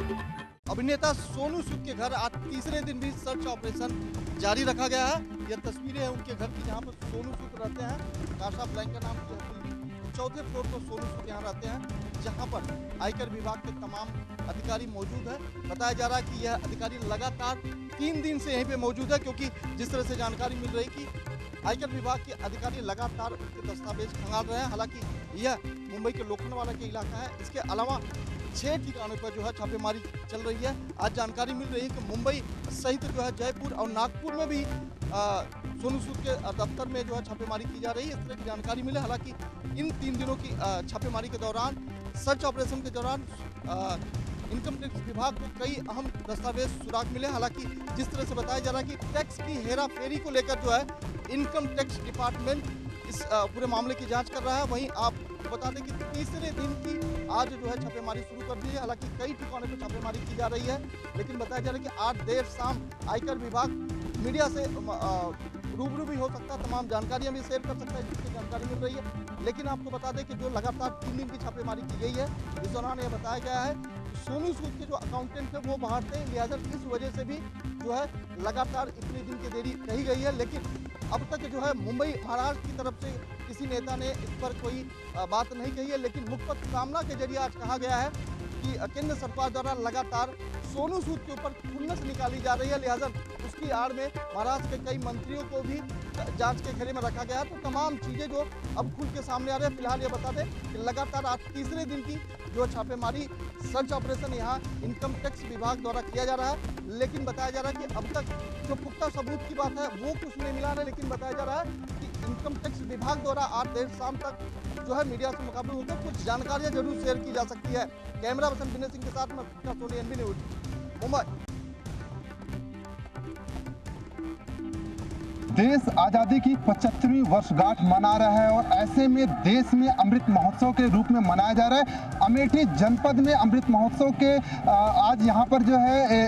अभिनेता सोनू सूद के घर आज तीसरे दिन भी सर्च ऑपरेशन जारी रखा गया है। यह तस्वीरें हैं उनके घर की, जहां पर सोनू सूद रहते हैं। काशा ब्लैंका नाम की चौथे फ्लोर पर सोनू सूद यहाँ रहते हैं, जहां पर आयकर विभाग के तमाम अधिकारी मौजूद है। बताया जा रहा है कि यह अधिकारी लगातार 3 दिन से यहीं पे मौजूद है, क्योंकि जिस तरह से जानकारी मिल रही कि आयकर विभाग के अधिकारी लगातार उनके दस्तावेज खंगाल रहे हैं। हालांकि यह मुंबई के लोखंडवाला के इलाका है। इसके अलावा 6 ठिकानों पर जो है छापेमारी चल रही है। आज जानकारी मिल रही है कि मुंबई सहित जो है जयपुर और नागपुर में भी सोनू सूद के दफ्तर में जो है छापेमारी की जा रही है। इस तरह की जानकारी मिले। हालांकि इन 3 दिनों की छापेमारी के दौरान, सर्च ऑपरेशन के दौरान इनकम टैक्स विभाग को कई अहम दस्तावेज सुराग मिले। हालांकि जिस तरह से बताया जा रहा है कि टैक्स की हेरा फेरी को लेकर जो है इनकम टैक्स डिपार्टमेंट इस पूरे मामले की जांच कर रहा है। वहीं आप बता दें कि तीसरे दिन की आज जो है छापेमारी शुरू कर दी है। हालांकि कई ठिकानों पर छापेमारी की जा रही है, लेकिन बताया जा रहा है कि आज देर शाम आयकर विभाग मीडिया से रूबरू भी हो सकता है, तमाम जानकारियां भी शेयर कर सकता है, जिसकी जानकारी मिल रही है। लेकिन आपको बता दें कि जो लगातार 3 दिन की छापेमारी की गई है, इस दौरान यह बताया गया है सोनू सूद के जो अकाउंटेंट है वो बाहर थे, लिहाजा इस वजह से भी जो है लगातार इतने दिन की देरी कही गई है। लेकिन अब तक जो है मुंबई महाराष्ट्र की तरफ से किसी नेता ने इस पर कोई बात नहीं कही है। लेकिन मुखपत्र के जरिए आज कहा गया है कि केंद्र सरकार द्वारा लगातार सोनू सूद के ऊपर खुन्नस निकाली जा रही है, लिहाजा उसकी आड़ में महाराष्ट्र के कई मंत्रियों को भी जांच के घेरे में रखा गया है। तो तमाम चीजें जो अब खुल के सामने आ रहे हैं। फिलहाल ये बता दें कि लगातार आज तीसरे दिन की जो छापेमारी सर्च ऑपरेशन यहाँ इनकम टैक्स विभाग द्वारा किया जा रहा है। लेकिन बताया जा रहा है कि अब तक जो पुख्ता सबूत की बात है वो कुछ नहीं मिला है। लेकिन बताया जा रहा है कि इनकम टैक्स विभाग द्वारा आज देर शाम तक जो है मीडिया से मुकाबले होकर कुछ जानकारियां जरूर शेयर की जा सकती है। कैमरा पर्सन विनय सिंह के साथ मैं सोनी, एनबी न्यूज, मुंबई। देश आज़ादी की 75वीं वर्षगांठ मना रहा है और ऐसे में देश में अमृत महोत्सव के रूप में मनाया जा रहा है। अमेठी जनपद में अमृत महोत्सव के आज यहाँ पर जो है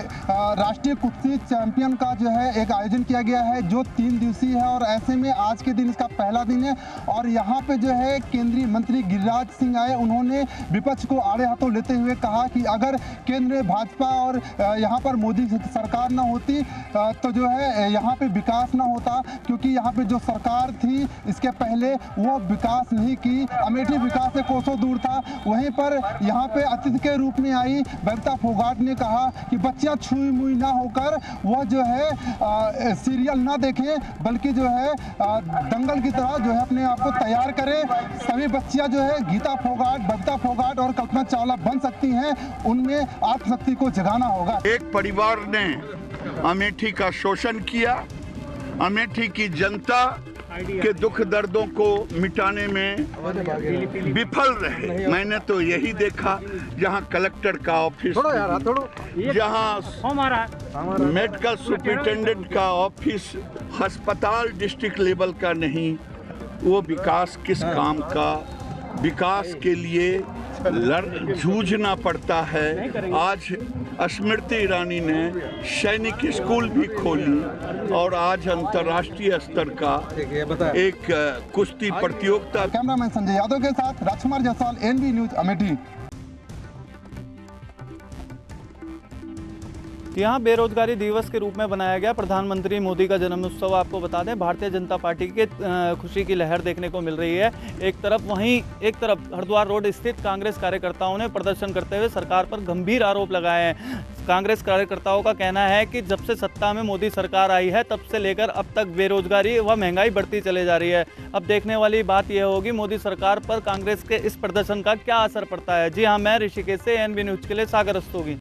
राष्ट्रीय कुश्ती चैंपियन का जो है एक आयोजन किया गया है, जो 3 दिवसीय है। और ऐसे में आज के दिन इसका पहला दिन है और यहाँ पे जो है केंद्रीय मंत्री गिरिराज सिंह आए। उन्होंने विपक्ष को आड़े हाथों लेते हुए कहा कि अगर केंद्र में भाजपा और यहाँ पर मोदी सरकार न होती तो जो है यहाँ पे विकास न होता, क्योंकि यहाँ पे जो सरकार थी इसके पहले वो विकास नहीं की। अमेठी विकास से कोसों दूर था। वहीं पर यहाँ पे अतिथि के रूप में आई बबीता फोगाट ने कहा कि बच्चियां छुई मुई ना होकर वह जो है सीरियल ना देखें, बल्कि जो है दंगल की तरह जो है अपने आप को तैयार करें। सभी बच्चियां जो है गीता फोगाट, बबीता फोगाट और कल्पना चावला बन सकती हैं। उनमें आत्मशक्ति को जगाना होगा। एक परिवार ने अमेठी का शोषण किया, अमेठी की जनता के दुख दर्दों को मिटाने में विफल रहे। मैंने तो यही देखा, जहां कलेक्टर का ऑफिस, जहां मेडिकल सुपरिटेंडेंट का ऑफिस अस्पताल डिस्ट्रिक्ट लेवल का नहीं, वो विकास किस काम का, विकास के लिए जूझना पड़ता है। आज स्मृति ईरानी ने सैनिक स्कूल भी खोली और आज अंतर्राष्ट्रीय स्तर का एक कुश्ती प्रतियोगिता। कैमरामैन संजय यादव के साथ राजकुमार जायसवाल, एनबी न्यूज, अमेठी। यहाँ बेरोजगारी दिवस के रूप में बनाया गया प्रधानमंत्री मोदी का जन्म उत्सव। आपको बता दें भारतीय जनता पार्टी के खुशी की लहर देखने को मिल रही है एक तरफ हरिद्वार रोड स्थित कांग्रेस कार्यकर्ताओं ने प्रदर्शन करते हुए सरकार पर गंभीर आरोप लगाए हैं। कांग्रेस कार्यकर्ताओं का कहना है कि जब से सत्ता में मोदी सरकार आई है तब से लेकर अब तक बेरोजगारी व महंगाई बढ़ती चली जा रही है। अब देखने वाली बात यह होगी मोदी सरकार पर कांग्रेस के इस प्रदर्शन का क्या असर पड़ता है। जी हाँ, मैं ऋषिकेश से एनबी न्यूज के लिए सागर रस्तोगी।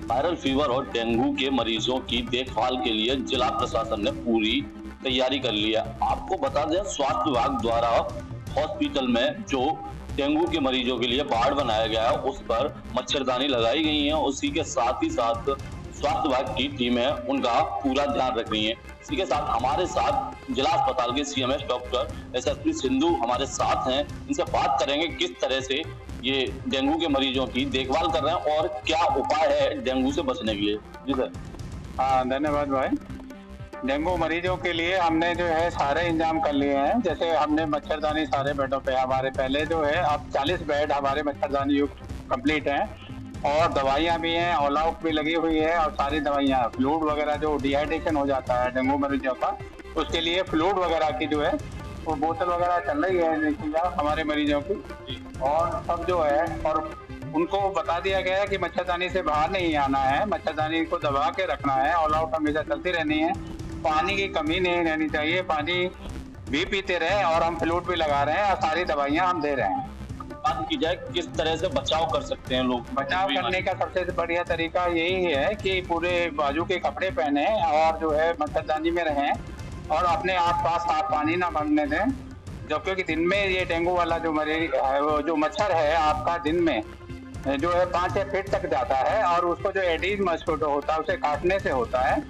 वायरल फीवर और डेंगू के मरीजों की देखभाल के लिए जिला प्रशासन ने पूरी तैयारी कर ली है। आपको बता दें स्वास्थ्य विभाग द्वारा हॉस्पिटल में जो डेंगू के मरीजों के लिए वार्ड बनाया गया है उस पर मच्छरदानी लगाई गई है। उसी के साथ ही साथ स्वास्थ्य विभाग की टीमें उनका पूरा ध्यान रख रही है। इसी के साथ हमारे साथ जिला अस्पताल के सीएमएस डॉक्टर एसएसपी सिंधु हमारे साथ हैं। इनसे बात करेंगे किस तरह से ये डेंगू के मरीजों की देखभाल कर रहे हैं और क्या उपाय है डेंगू से बचने के लिए। जी सर। हाँ, धन्यवाद भाई। डेंगू मरीजों के लिए हमने जो है सारे इंतजाम कर लिए हैं। जैसे हमने मच्छरदानी सारे बेडों पे हमारे पहले जो है अब 40 बेड हमारे मच्छरदानी युक्त कंप्लीट हैं और दवाइयाँ भी हैं, ऑल आउट भी लगी हुई है और सारी दवाइयाँ फ्लूड वगैरह जो डिहाइड्रेशन हो जाता है डेंगू मरीजों का उसके लिए फ्लूड वगैरह की जो है वो बोतल वगैरह चल रही है देखिएगा हमारे मरीजों की। और सब जो है और उनको बता दिया गया है कि मच्छरदानी से बाहर नहीं आना है, मच्छरदानी को दबा के रखना है, ऑल आउट हमेशा चलती रहनी है, पानी की कमी नहीं रहनी चाहिए, पानी भी पीते रहे और हम फ्लूड भी लगा रहे हैं और सारी दवाइयाँ हम दे रहे हैं। बात की जाए किस तरह से बचाव कर सकते हैं लोग? बचाव करने का सबसे बढ़िया तरीका यही है कि पूरे बाजू के कपड़े पहने और जो है मच्छरदानी में रहें और अपने आसपास साफ पानी ना भरने दें। जब क्योंकि दिन में ये डेंगू वाला जो मच्छर है आपका दिन में जो है 5-6 फीट तक जाता है और उसको जो एडीज मस्किटो होता है उसे काटने से होता है।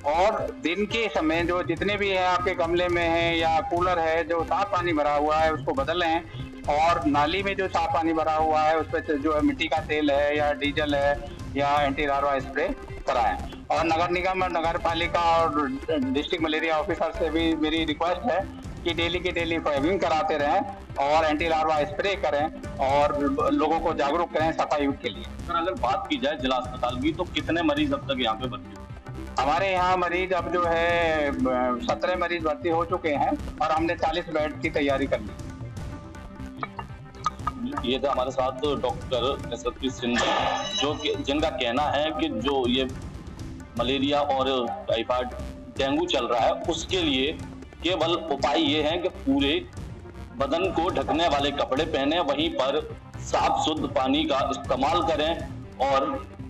और दिन के समय जो जितने भी है आपके गमले में है या कूलर है जो साफ पानी भरा हुआ है उसको बदलें और नाली में जो साफ पानी भरा हुआ है उस पर जो है मिट्टी का तेल है या डीजल है या एंटी लार्वा स्प्रे कराएं। और नगर निगम और नगर पालिका और डिस्ट्रिक्ट मलेरिया ऑफिसर से भी मेरी रिक्वेस्ट है कि डेली की डेली फॉगिंग कराते रहें और एंटी लार्वा स्प्रे करें और लोगों को जागरूक करें सफाई के लिए। सर अगर बात की जाए जिला अस्पताल की तो कितने मरीज अब तक यहाँ पे भर्ती हुए? हमारे यहाँ मरीज अब जो है 17 मरीज भर्ती हो चुके हैं और हमने 40 बेड की तैयारी कर ली। ये थे हमारे साथ डॉक्टर एसएसपी सिंह जो जिनका कहना है कि जो ये मलेरिया और टाइफाइड डेंगू चल रहा है उसके लिए केवल उपाय ये है कि पूरे बदन को ढकने वाले कपड़े पहने, वहीं पर साफ शुद्ध पानी का इस्तेमाल करें और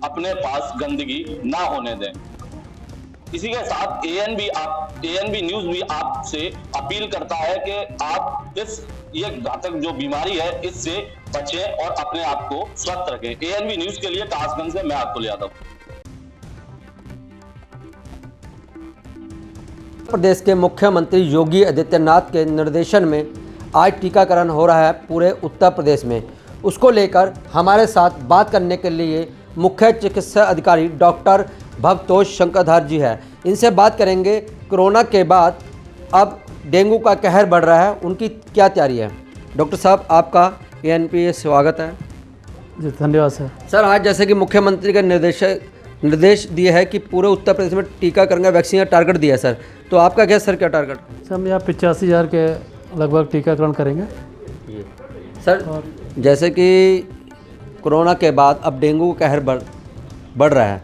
अपने पास गंदगी ना होने दें। इसी के साथ एएनबी न्यूज भी आपसे अपील करता है कि आप ये घातक जो बीमारी है इससे बचें और अपने आप को स्वस्थ रखें। एएनबी न्यूज के लिए कासगंज से मैं अतुल यादव। प्रदेश के मुख्यमंत्री योगी आदित्यनाथ के निर्देशन में आज टीकाकरण हो रहा है पूरे उत्तर प्रदेश में। उसको लेकर हमारे साथ बात करने के लिए मुख्य चिकित्सा अधिकारी डॉक्टर भवतोष शंकरधार जी है। इनसे बात करेंगे कोरोना के बाद अब डेंगू का कहर बढ़ रहा है, उनकी क्या तैयारी है। डॉक्टर साहब आपका एएनपी स्वागत है जी। धन्यवाद सर। सर आज जैसे कि मुख्यमंत्री का निर्देश दिए है कि पूरे उत्तर प्रदेश में टीकाकरण का वैक्सीन का टारगेट दिया है सर, तो आपका क्या सर क्या टारगेट? सर हम यहाँ 85,000 के लगभग टीकाकरण करेंगे सर। जैसे कि कोरोना के बाद अब डेंगू का कहर बढ़ रहा है,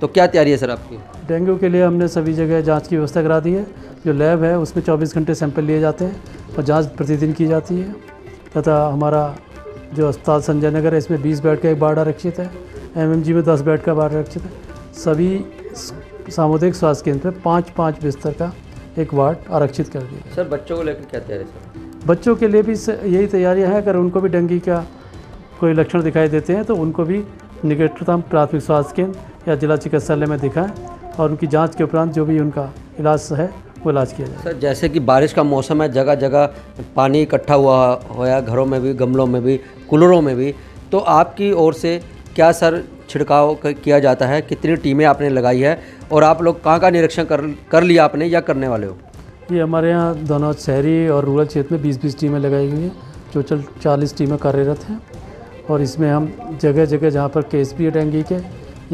तो क्या तैयारी है सर आपकी? डेंगू के लिए हमने सभी जगह जांच की व्यवस्था करा दी है। जो लैब है उसमें 24 घंटे सैंपल लिए जाते हैं और जांच प्रतिदिन की जाती है। तथा हमारा जो अस्पताल संजय नगर है इसमें 20 बेड का एक वार्ड आरक्षित है, एमएमजी में 10 बेड का वार्ड आरक्षित है। सभी सामुदायिक स्वास्थ्य केंद्र पे 5-5 बिस्तर का एक वार्ड आरक्षित कर दिया। सर बच्चों को लेकर क्या तैयारी सर? बच्चों के लिए भी यही तैयारियां हैं। अगर उनको भी डेंगू का कोई लक्षण दिखाई देते हैं तो उनको भी निकटतम प्राथमिक स्वास्थ्य केंद्र या जिला चिकित्सालय में दिखाएं और उनकी जांच के उपरांत जो भी उनका इलाज है वो इलाज किया जाए। सर जैसे कि बारिश का मौसम है, जगह जगह पानी इकट्ठा हुआ घरों में भी, गमलों में भी, कूलरों में भी, तो आपकी ओर से क्या सर छिड़काव किया जाता है? कितनी टीमें आपने लगाई है और आप लोग कहाँ का निरीक्षण कर लिया आपने या करने वाले हो? ये हमारे यहाँ दोनों शहरी और रूरल क्षेत्र में 20-20 टीमें लगाई हुई हैं। टोटल 40 टीमें कार्यरत हैं और इसमें हम जगह जगह जहाँ पर केस भी है डेंगू के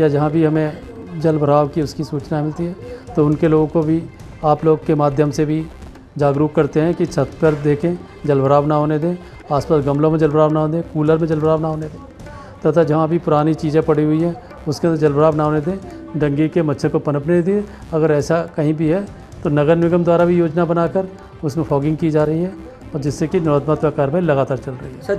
या जहाँ भी हमें जल भराव की उसकी सूचना मिलती है तो उनके लोगों को भी आप लोग के माध्यम से भी जागरूक करते हैं कि छत पर देखें, जल भराव ना होने दें, आसपास गमलों में जल भराव ना होने दें, कूलर में जल भराव ना होने दें, तथा जहाँ भी पुरानी चीज़ें पड़ी हुई हैं उसके अंदर जल भराव ना होने दें, डेंगू के मच्छर को पनपने दें। अगर ऐसा कहीं भी है तो नगर निगम द्वारा भी योजना बनाकर उसमें फॉगिंग की जा रही है और जिससे कि निरोधात्मक कार्रवाई लगातार चल रही है। सर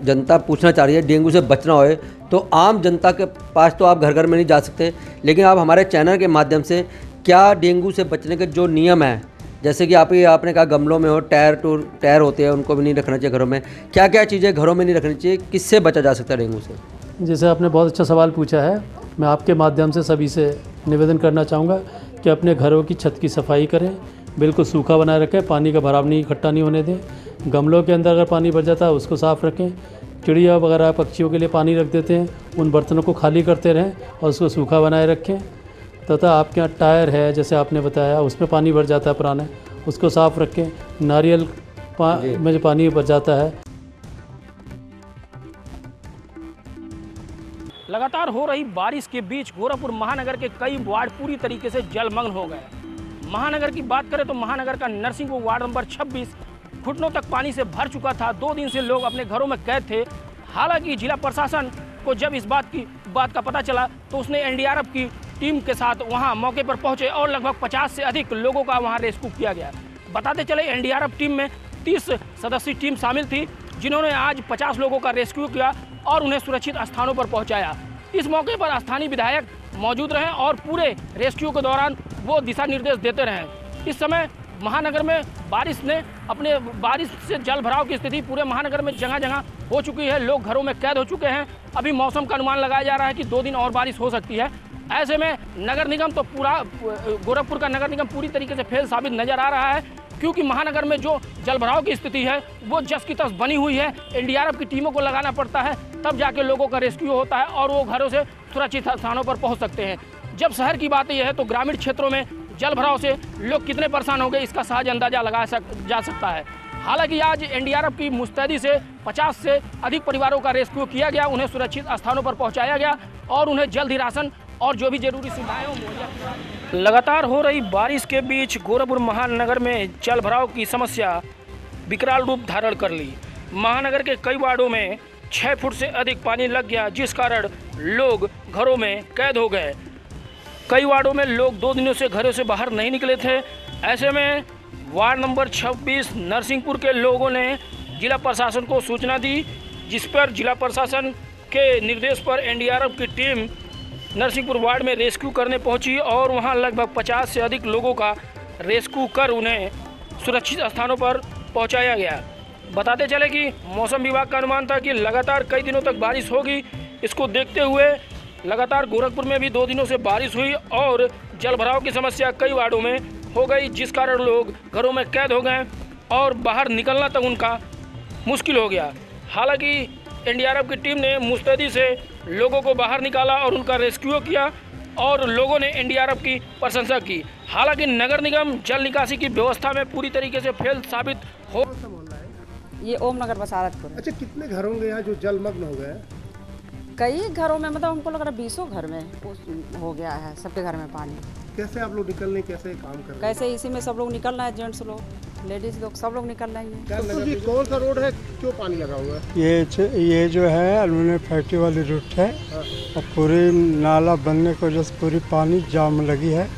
जनता पूछना चाह रही है डेंगू से बचना होए तो आम जनता के पास तो आप घर घर में नहीं जा सकते, लेकिन आप हमारे चैनल के माध्यम से क्या डेंगू से बचने के जो नियम हैं, जैसे कि आपने कहा गमलों में हो, टायर होते हैं उनको भी नहीं रखना चाहिए घरों में, क्या क्या चीज़ें घरों में नहीं रखनी चाहिए, किससे बचा जा सकता है डेंगू से? जैसे आपने बहुत अच्छा सवाल पूछा है, मैं आपके माध्यम से सभी से निवेदन करना चाहूँगा कि अपने घरों की छत की सफाई करें, बिल्कुल सूखा बनाए रखें, पानी का भराव नहीं इकट्ठा नहीं होने दें। गमलों के अंदर अगर पानी भर जाता है उसको साफ़ रखें। चिड़िया वगैरह पक्षियों के लिए पानी रख देते हैं, उन बर्तनों को खाली करते रहें और उसको सूखा बनाए रखें। तथा आपके यहाँ टायर है जैसे आपने बताया उसमें पानी भर जाता है पुराने, उसको साफ़ रखें। नारियल में जो पानी भर जाता है। लगातार हो रही बारिश के बीच गोरखपुर महानगर के कई वार्ड पूरी तरीके से जलमग्न हो गए। महानगर की बात करें तो महानगर का नरसिंहपुर वार्ड नंबर 26 घुटनों तक पानी से भर चुका था। 2 दिन से लोग अपने घरों में कैद थे। हालांकि जिला प्रशासन को जब इस बात का पता चला तो उसने एनडीआरएफ की टीम के साथ वहां मौके पर पहुंचे और लगभग 50 से अधिक लोगों का वहां रेस्क्यू किया गया। बताते चले एनडीआरएफ टीम में 30 सदस्यीय टीम शामिल थी, जिन्होंने आज 50 लोगों का रेस्क्यू किया और उन्हें सुरक्षित स्थानों पर पहुंचाया। इस मौके पर स्थानीय विधायक मौजूद रहे और पूरे रेस्क्यू के दौरान वो दिशा निर्देश देते रहे। इस समय महानगर में बारिश से जल भराव की स्थिति पूरे महानगर में जगह जगह हो चुकी है। लोग घरों में कैद हो चुके हैं। अभी मौसम का अनुमान लगाया जा रहा है कि 2 दिन और बारिश हो सकती है। ऐसे में नगर निगम तो गोरखपुर का नगर निगम पूरी तरीके से फेल साबित नजर आ रहा है, क्योंकि महानगर में जो जलभराव की स्थिति है वो जस की तस बनी हुई है। एनडीआरएफ की टीमों को लगाना पड़ता है, तब जाके लोगों का रेस्क्यू होता है और वो घरों से सुरक्षित स्थानों पर पहुंच सकते हैं। जब शहर की बात यह है तो ग्रामीण क्षेत्रों में जलभराव से लोग कितने परेशान हो गए इसका सहज अंदाजा लगाया जा सकता है। हालांकि आज एनडीआरएफ की मुस्तैदी से 50 से अधिक परिवारों का रेस्क्यू किया गया, उन्हें सुरक्षित स्थानों पर पहुंचाया गया और उन्हें जल्द ही राशन और जो भी जरूरी सुविधाएं मुहैया। लगातार हो रही बारिश के बीच गोरखपुर महानगर में जल भराव की समस्या विकराल रूप धारण कर ली। महानगर के कई वार्डों में 6 फुट से अधिक पानी लग गया, जिस कारण लोग घरों में कैद हो गए। कई वार्डों में लोग 2 दिनों से घरों से बाहर नहीं निकले थे। ऐसे में वार्ड नंबर 26 नरसिंहपुर के लोगों ने जिला प्रशासन को सूचना दी, जिस पर जिला प्रशासन के निर्देश पर एनडीआरएफ की टीम नरसिंहपुर वार्ड में रेस्क्यू करने पहुंची और वहां लगभग 50 से अधिक लोगों का रेस्क्यू कर उन्हें सुरक्षित स्थानों पर पहुंचाया गया। बताते चले कि मौसम विभाग का अनुमान था कि लगातार कई दिनों तक बारिश होगी। इसको देखते हुए लगातार गोरखपुर में भी 2 दिनों से बारिश हुई और जलभराव की समस्या कई वार्डों में हो गई, जिस कारण लोग घरों में कैद हो गए और बाहर निकलना तक उनका मुश्किल हो गया। हालांकि एनडीआरएफ की टीम ने मुस्तैदी से लोगों को बाहर निकाला और उनका रेस्क्यू किया और लोगों ने एनडीआरएफ की प्रशंसा की। हालांकि नगर निगम जल निकासी की व्यवस्था में पूरी तरीके से फेल साबित हो। ये ओम नगर बसारतपुर। अच्छा, कितने घर होंगे यहाँ जो जलमग्न हो गए? कई घरों में, मतलब हमको लग रहा है 20 घर में हो गया है, सबके घर में पानी। कैसे आप लोग निकलने, कैसे काम कर रहे हैं? कैसे इसी में सब लोग निकल रहे हैं, जेंट्स लोग, लेडीज लोग, सब लोग निकल रहे हैं। जी, कौन सा रोड है, क्यों पानी लगा हुआ है? ये जो है एल्युमिनियम फैक्ट्री वाली रूट है और पूरी नाला बनने की वजह से पूरी पानी जाम लगी है।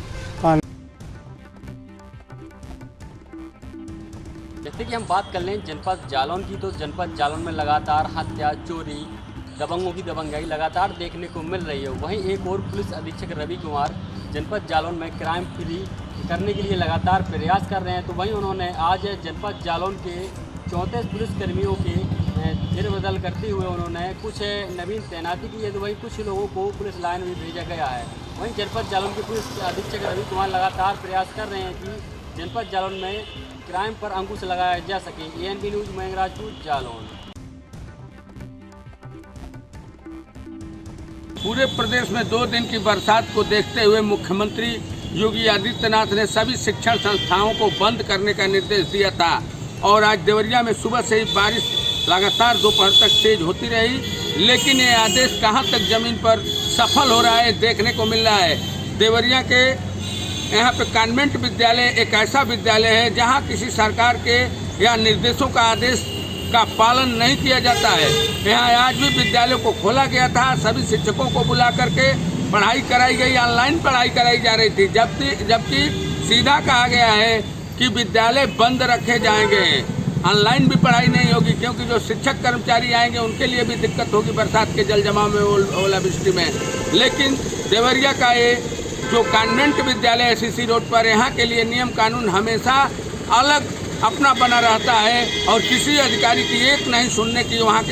जैसे कि हम बात कर लें जनपद जालौन की, तो जनपद जालौन में लगातार हत्या, चोरी, दबंगों की दबंगाई लगातार देखने को मिल रही है। वहीं एक और पुलिस अधीक्षक रवि कुमार जनपद जालौन में क्राइम फ्री करने के लिए लगातार प्रयास कर रहे हैं। तो वहीं उन्होंने आज जनपद जालौन के 34 पुलिसकर्मियों के फेरबदल करते हुए उन्होंने कुछ नवीन तैनाती की है, तो वहीं कुछ लोगों को पुलिस लाइन में भेजा गया है। वहीं जनपद जालौन के पुलिस अधीक्षक रवि कुमार लगातार प्रयास कर रहे हैं कि जनपद जालौन में क्राइम पर अंकुश लगाया जा सके। ANB news Mayank Rajput, Jalaun. पूरे प्रदेश में 2 दिन की बरसात को देखते हुए मुख्यमंत्री योगी आदित्यनाथ ने सभी शिक्षण संस्थाओं को बंद करने का निर्देश दिया था और आज देवरिया में सुबह से ही बारिश लगातार दोपहर तक तेज होती रही, लेकिन ये आदेश कहां तक जमीन पर सफल हो रहा है देखने को मिल रहा है। देवरिया के यहाँ पे कॉन्वेंट विद्यालय एक ऐसा विद्यालय है जहाँ किसी सरकार के या निर्देशों का आदेश का पालन नहीं किया जाता है। यहाँ आज भी विद्यालयों को खोला गया था, सभी शिक्षकों को बुला करके पढ़ाई कराई गई, ऑनलाइन पढ़ाई कराई जा रही थी, जबकि सीधा कहा गया है कि विद्यालय बंद रखे जाएंगे, ऑनलाइन भी पढ़ाई नहीं होगी, क्योंकि जो शिक्षक कर्मचारी आएंगे उनके लिए भी दिक्कत होगी बरसात के जल जमाव में, ओलावृष्टि में। लेकिन देवरिया का ये जो कॉन्वेंट विद्यालय SCC रोड पर, यहाँ के लिए नियम कानून हमेशा अलग अपना बना रहता है और किसी अधिकारी की एक नहीं सुनने की वहाँ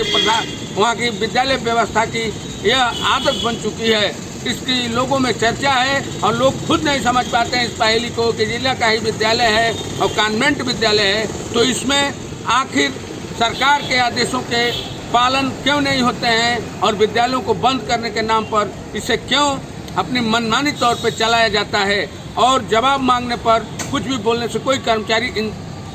की विद्यालय व्यवस्था की यह आदत बन चुकी है। इसकी लोगों में चर्चा है और लोग खुद नहीं समझ पाते हैं इस पहेली को कि जिला का ही विद्यालय है और कॉन्वेंट विद्यालय है, तो इसमें आखिर सरकार के आदेशों के पालन क्यों नहीं होते हैं और विद्यालयों को बंद करने के नाम पर इसे क्यों अपनी मनमानी तौर पर चलाया जाता है और जवाब मांगने पर कुछ भी बोलने से कोई कर्मचारी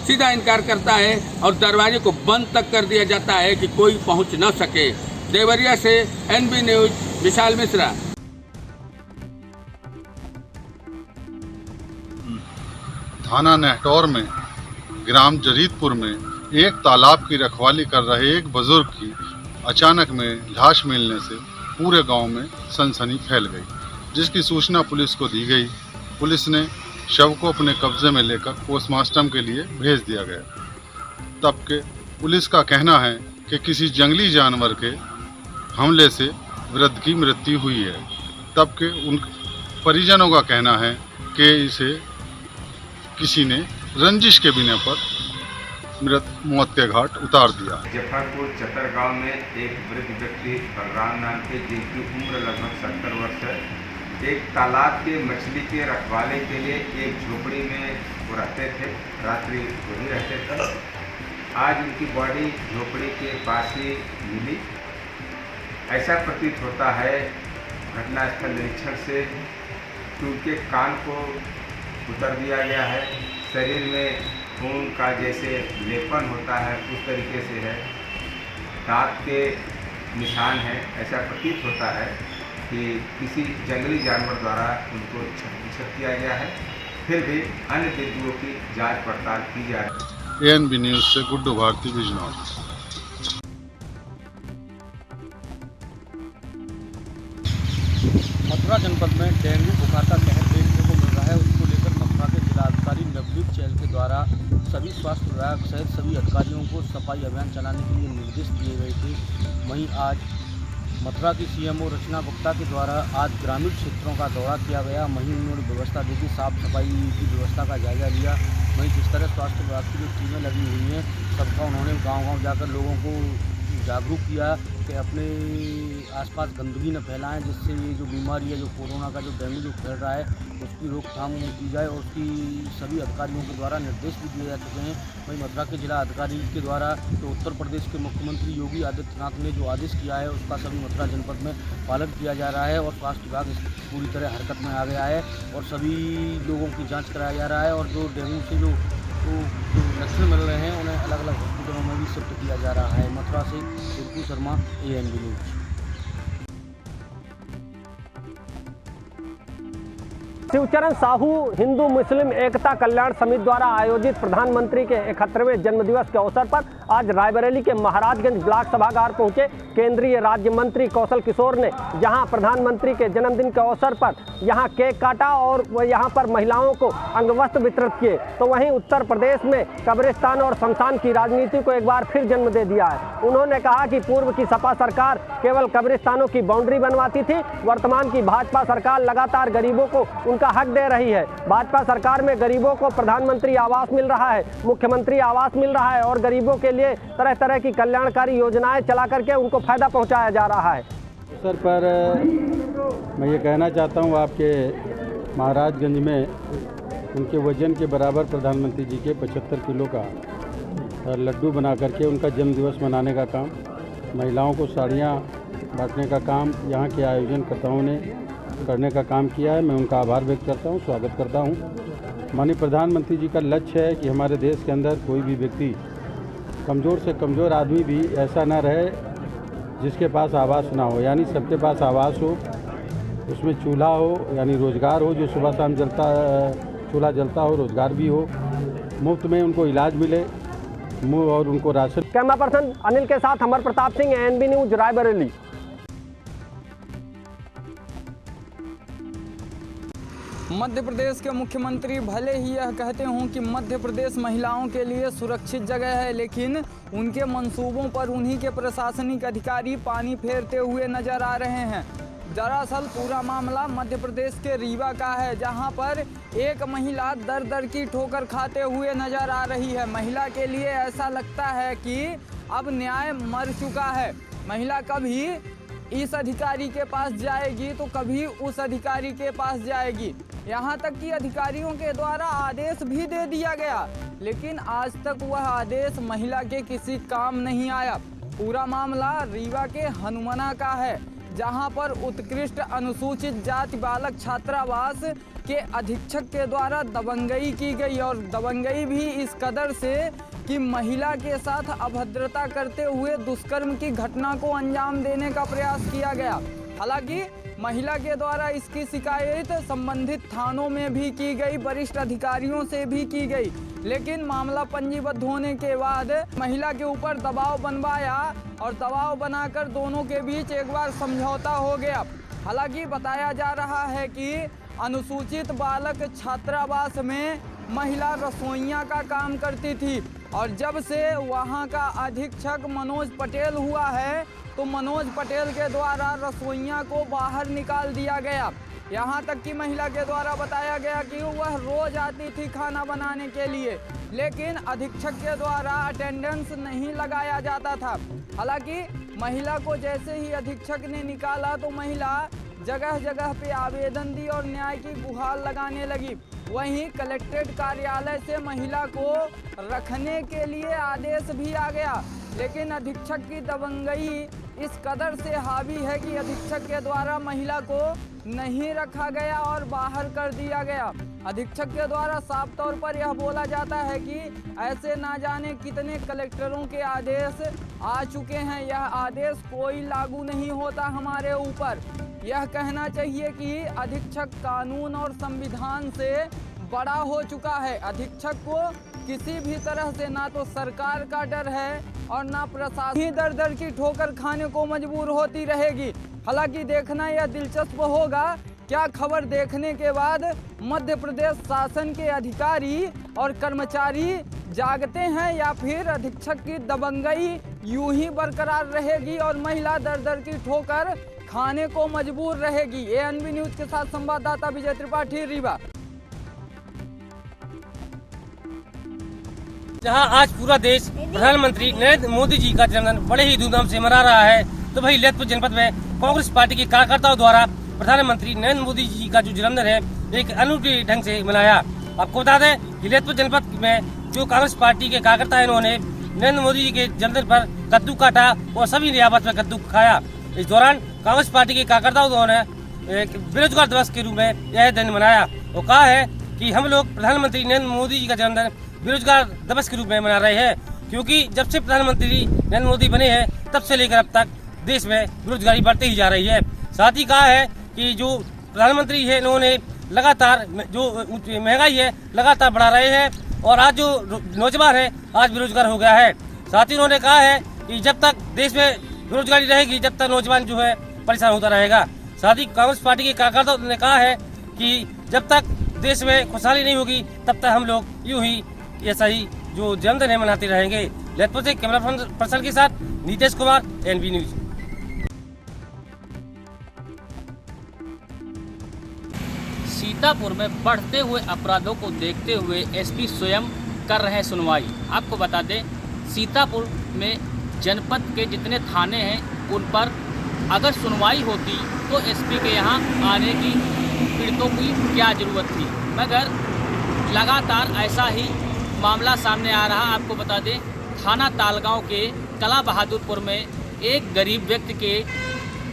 सीधा इनकार करता है और दरवाजे को बंद तक कर दिया जाता है कि कोई पहुंच न सके। देवरिया से NB न्यूज विशाल मिश्रा। थाना नेहटौर में ग्राम जरीदपुर में एक तालाब की रखवाली कर रहे एक बुजुर्ग की अचानक में लाश मिलने से पूरे गांव में सनसनी फैल गई, जिसकी सूचना पुलिस को दी गई। पुलिस ने शव को अपने कब्जे में लेकर पोस्टमार्टम के लिए भेज दिया गया। तब के पुलिस का कहना है कि किसी जंगली जानवर के हमले से वृद्ध की मृत्यु हुई है। तब के उन परिजनों का कहना है कि इसे किसी ने रंजिश के बिना पर मौत के घाट उतार दिया। जफरपुर चतरगांव में एक वृद्ध व्यक्ति बलराम नाम के, जिनकी उम्र लगभग 70 वर्ष है, एक तालाब के मछली के रखवाले के लिए एक झोपड़ी में वो रहते थे, रात्रि वही रहते थे। आज उनकी बॉडी झोपड़ी के पास ही मिली। ऐसा प्रतीत होता है घटनास्थल निरीक्षण से कि उनके कान को उतर दिया गया है, शरीर में खून का जैसे लेपन होता है उस तरीके से है, दांत के निशान हैं। ऐसा प्रतीत होता है कि किसी जंगली जानवर द्वारा उनको छत किया गया है। फिर भी अन्य बिंदुओं की जांच पड़ताल की जा रही है। ANB न्यूज से गुड्डू भारती बिजनौर। मथुरा जनपद में डेंगू बुखार का कहर देखने को मिल रहा है। उसको लेकर मथुरा के जिलाधिकारी नवदीप चहल के द्वारा सभी स्वास्थ्य विभाग सहित सभी अधिकारियों को सफाई अभियान चलाने के लिए निर्देश दिए गए थे। वहीं आज मथुरा की CMO रचना गुप्ता के द्वारा आज ग्रामीण क्षेत्रों का दौरा किया गया। वहीं उन्होंने व्यवस्था देखी, साफ सफाई की व्यवस्था का जायजा लिया। वहीं जिस तरह स्वास्थ्य विभाग की जो टीमें लगी हुई हैं सबका उन्होंने गांव-गांव जाकर लोगों को जागरूक किया कि अपने आसपास गंदगी न फैलाएं, जिससे ये जो बीमारी है, जो कोरोना का जो डेंगू जो फैल रहा है, उसकी रोकथाम की जाए। और उसकी सभी अधिकारियों के द्वारा निर्देश भी दिए जा चुके हैं। वहीं मथुरा के जिला अधिकारी के द्वारा जो उत्तर प्रदेश के मुख्यमंत्री योगी आदित्यनाथ ने जो आदेश किया है उसका सभी मथुरा जनपद में पालन किया जा रहा है और स्वास्थ्य विभाग पूरी तरह हरकत में आ गया है और सभी लोगों की जाँच कराया जा रहा है। और जो डेंगू से जो लक्षण मिल रहे हैं उन्हें अलग अलग हॉस्पिटलों में भी शिफ्ट किया जा रहा है। मथुरा से टिंकू शर्मा, ANB न्यूज। शिवचरण साहू हिंदू मुस्लिम एकता कल्याण समिति द्वारा आयोजित प्रधानमंत्री के 71वें जन्मदिवस के अवसर पर आज रायबरेली के महाराजगंज ब्लॉक सभागार पहुंचे केंद्रीय राज्य मंत्री कौशल किशोर ने यहां प्रधानमंत्री के जन्मदिन के अवसर पर यहां केक काटा और यहां पर महिलाओं को अंगवस्त्र वितरित किए। तो वहीं उत्तर प्रदेश में कब्रिस्तान और शमशान की राजनीति को एक बार फिर जन्म दे दिया है। उन्होंने कहा कि पूर्व की सपा सरकार केवल कब्रिस्तानों की बाउंड्री बनवाती थी, वर्तमान की भाजपा सरकार लगातार गरीबों को का हक दे रही है। भाजपा सरकार में गरीबों को प्रधानमंत्री आवास मिल रहा है, मुख्यमंत्री आवास मिल रहा है और गरीबों के लिए तरह तरह की कल्याणकारी योजनाएं चला करके उनको फायदा पहुंचाया जा रहा है। सर पर मैं ये कहना चाहता हूँ आपके महाराजगंज में उनके वजन के बराबर प्रधानमंत्री जी के 75 किलो का लड्डू बना करके उनका जन्मदिवस मनाने का काम, महिलाओं को साड़ियाँ बांटने का काम यहाँ के आयोजनकर्ताओं ने करने का काम किया है। मैं उनका आभार व्यक्त करता हूँ, स्वागत करता हूँ। माननीय प्रधानमंत्री जी का लक्ष्य है कि हमारे देश के अंदर कोई भी व्यक्ति, कमज़ोर से कमज़ोर आदमी भी ऐसा ना रहे जिसके पास आवास ना हो, यानी सबके पास आवास हो, उसमें चूल्हा हो, यानी रोज़गार हो, जो सुबह शाम चूल्हा जलता हो, रोज़गार भी हो, मुफ्त में उनको इलाज मिले और उनको राशन। कैमरा पर्सन अनिल के साथ अमर प्रताप सिंह, ANB न्यूज रायबरेली। मध्य प्रदेश के मुख्यमंत्री भले ही यह कहते हों कि मध्य प्रदेश महिलाओं के लिए सुरक्षित जगह है, लेकिन उनके मंसूबों पर उन्हीं के प्रशासनिक अधिकारी पानी फेरते हुए नजर आ रहे हैं। दरअसल पूरा मामला मध्य प्रदेश के रीवा का है, जहां पर एक महिला दर दर की ठोकर खाते हुए नजर आ रही है। महिला के लिए ऐसा लगता है कि अब न्याय मर चुका है। महिला कभी इस अधिकारी के पास जाएगी तो कभी उस अधिकारी के पास जाएगी। यहाँ तक कि अधिकारियों के द्वारा आदेश भी दे दिया गया, लेकिन आज तक वह आदेश महिला के किसी काम नहीं आया। पूरा मामला रीवा के हनुमाना का है, जहां पर उत्कृष्ट अनुसूचित जाति बालक छात्रावास के अधीक्षक के द्वारा दबंगई की गई, और दबंगई भी इस कदर से कि महिला के साथ अभद्रता करते हुए दुष्कर्म की घटना को अंजाम देने का प्रयास किया गया। हालांकि महिला के द्वारा इसकी शिकायत संबंधित थानों में भी की गई, वरिष्ठ अधिकारियों से भी की गई, लेकिन मामला पंजीबद्ध होने के बाद महिला के ऊपर दबाव बनवाया और दबाव बनाकर दोनों के बीच एक बार समझौता हो गया। हालांकि बताया जा रहा है कि अनुसूचित बालक छात्रावास में महिला रसोइया का काम करती थी, और जब से वहां का अधीक्षक मनोज पटेल हुआ है तो मनोज पटेल के द्वारा रसोइया को बाहर निकाल दिया गया। यहाँ तक कि महिला के द्वारा बताया गया कि वह रोज आती थी खाना बनाने के लिए, लेकिन अधीक्षक के द्वारा अटेंडेंस नहीं लगाया जाता था। हालांकि महिला को जैसे ही अधीक्षक ने निकाला तो महिला जगह जगह पे आवेदन दी और न्याय की गुहार लगाने लगी। वहीं कलेक्ट्रेट कार्यालय से महिला को रखने के लिए आदेश भी आ गया, लेकिन अधीक्षक की दबंगई इस कदर से हावी है कि अधीक्षक के द्वारा महिला को नहीं रखा गया और बाहर कर दिया गया। अधीक्षक के द्वारा साफ तौर पर यह बोला जाता है कि ऐसे ना जाने कितने कलेक्टरों के आदेश आ चुके हैं, यह आदेश कोई लागू नहीं होता हमारे ऊपर। यह कहना चाहिए कि अधीक्षक कानून और संविधान से बड़ा हो चुका है। अधीक्षक को किसी भी तरह से ना तो सरकार का डर है और ना प्रशासन ही दर दर की ठोकर खाने को मजबूर होती रहेगी। हालांकि देखना यह दिलचस्प होगा, क्या खबर देखने के बाद मध्य प्रदेश शासन के अधिकारी और कर्मचारी जागते हैं या फिर अधीक्षक की दबंगई यूं ही बरकरार रहेगी और महिला दर दर की ठोकर खाने को मजबूर रहेगी। एएनबी न्यूज के साथ संवाददाता विजय त्रिपाठी, रीवा। जहां आज पूरा देश प्रधानमंत्री नरेंद्र मोदी जी का जन्मदिन बड़े ही धूमधाम से मना रहा है, तो वही ललितपुर जनपद में कांग्रेस पार्टी के कार्यकर्ताओं द्वारा प्रधानमंत्री नरेंद्र मोदी जी का जो जन्मदिन है एक अनूठे ढंग से मनाया। आपको बता दें कि ललितपुर जनपद में जो कांग्रेस पार्टी के कार्यकर्ता है, इन्होंने नरेंद्र मोदी जी के जन्मदिन पर कद्दू काटा और सभी ने आपस में कद्दू खाया। इस दौरान कांग्रेस पार्टी के कार्यकर्ताओं ने बेरोजगार दिवस के रूप में यह दिन मनाया और कहा है कि हम लोग प्रधानमंत्री नरेंद्र मोदी जी का जन्मदिन बेरोजगार दिवस के रूप में मना रहे हैं, क्योंकि जब से प्रधानमंत्री नरेंद्र मोदी बने हैं तब से लेकर अब तक देश में बेरोजगारी बढ़ती ही जा रही है। साथ ही कहा है कि जो प्रधानमंत्री है इन्होंने लगातार जो महंगाई है लगातार बढ़ा रहे हैं और आज जो नौजवान है आज बेरोजगार हो गया है। साथ ही उन्होंने कहा है कि जब तक देश में बेरोजगारी रहेगी जब तक नौजवान जो है परेशान होता रहेगा। साथ ही कांग्रेस पार्टी के कार्यकर्ताओं ने कहा है कि जब तक देश में खुशहाली नहीं होगी तब तक हम लोग यूं ही ऐसा ही जो जन्मदिन है मनाते रहेंगे। ललितपुर से कैमरा पर्सन के साथ नीतीश कुमार, एएनबी न्यूज। सीतापुर में बढ़ते हुए अपराधों को देखते हुए एसपी स्वयं कर रहे हैं सुनवाई। आपको बता दें, सीतापुर में जनपद के जितने थाने हैं उन पर अगर सुनवाई होती तो एसपी के यहाँ आने की पीड़ितों की क्या ज़रूरत थी, मगर लगातार ऐसा ही मामला सामने आ रहा। आपको बता दें, थाना तालगांव के कला बहादुरपुर में एक गरीब व्यक्ति के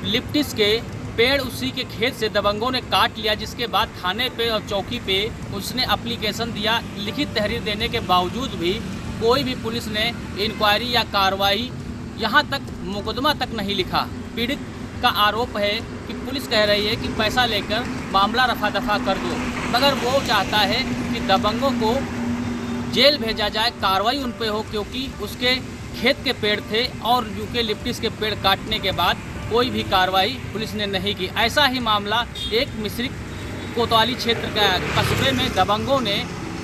लिप्टिस के पेड़ उसी के खेत से दबंगों ने काट लिया, जिसके बाद थाने पे और चौकी पे उसने एप्लीकेशन दिया। लिखित तहरीर देने के बावजूद भी कोई भी पुलिस ने इंक्वायरी या कार्रवाई, यहाँ तक मुकदमा तक नहीं लिखा। पीड़ित का आरोप है कि पुलिस कह रही है कि पैसा लेकर मामला रफा दफा कर दो, मगर वो चाहता है कि दबंगों को जेल भेजा जाए, कार्रवाई उन पे हो, क्योंकि उसके खेत के पेड़ थे और यूकेलिप्टिस के पेड़ काटने के बाद कोई भी कार्रवाई पुलिस ने नहीं की। ऐसा ही मामला एक मिश्रिक कोतवाली क्षेत्र का कस्बे में दबंगों ने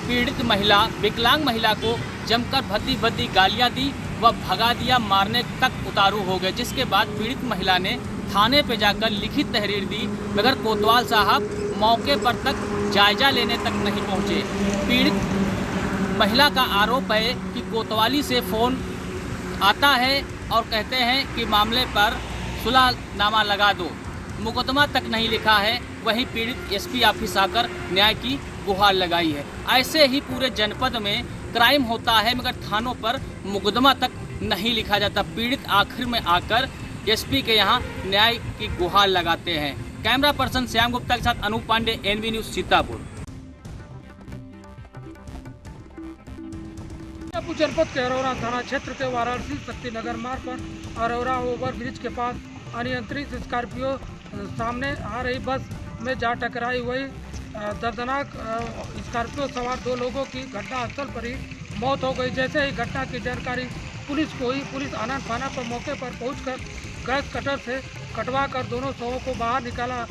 पीड़ित महिला, विकलांग महिला को जमकर भद्दी भद्दी गालियां दी व भगा दिया, मारने तक उतारू हो गए। जिसके बाद पीड़ित महिला ने थाने पे जाकर लिखित तहरीर दी, मगर कोतवाल साहब मौके पर तक जायजा लेने तक नहीं पहुँचे। पीड़ित महिला का आरोप है कि कोतवाली से फ़ोन आता है और कहते हैं कि मामले पर सुलहनामा लगा दो, मुकदमा तक नहीं लिखा है। वहीं पीड़ित एसपी ऑफिस आकर न्याय की गुहार लगाई है। ऐसे ही पूरे जनपद में क्राइम होता है, मगर थानों पर मुकदमा तक नहीं लिखा जाता। पीड़ित आखिर में आकर एसपी के यहाँ न्याय की गुहार लगाते हैं। कैमरा पर्सन श्याम गुप्ता के साथ अनूप पांडे, एनवी न्यूज, सीतापुर। जनपद के अरोरा थाना क्षेत्र के वाराणसी शक्तिनगर मार्ग पर अरोरा ओवरब्रिज के पास अनियंत्रित स्कॉर्पियो सामने आ रही बस में जा टकराई। वही दर्दनाक स्कॉर्पियो सवार 2 लोगों की घटनास्थल पर ही मौत हो गई। जैसे ही घटना की जानकारी पुलिस को हुई, पुलिस आना फाना पर मौके पर पहुंचकर गैस कटर से कटवा कर दोनों शवों को बाहर निकाला।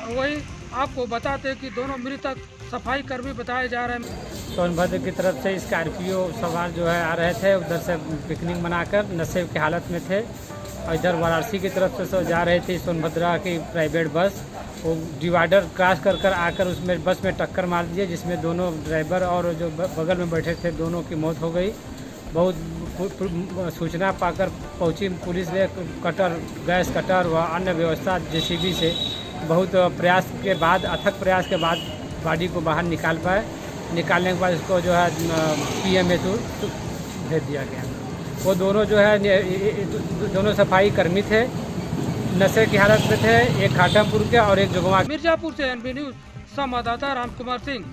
वही आपको बताते कि दोनों मृतक सफाई कर्मी बताए जा रहे हैं। सोनभद्र की तरफ से स्कॉर्पियो सवार जो है आ रहे थे, उधर से पिकनिक मनाकर नशे की हालत में थे, और इधर वाराणसी की तरफ से जा रहे थे सोनभद्रा की प्राइवेट बस। वो डिवाइडर क्रॉस कर आकर उसमें बस में टक्कर मार दिए, जिसमें दोनों ड्राइवर और जो बगल में बैठे थे दोनों की मौत हो गई। बहुत सूचना पाकर पहुंची पुलिस ने कटर, गैस कटर व अन्य व्यवस्था जेसीबी से बहुत प्रयास के बाद, अथक प्रयास के बाद बॉडी को बाहर निकाल पाए। निकालने के बाद इसको जो है PMSU भेज दिया गया। वो दोनों जो है दोनों सफाई कर्मी थे, नशे की हालत में थे, एक घाटमपुर के और एक जोगवा। मिर्जापुर से एनबी न्यूज संवाददाता राम कुमार सिंह।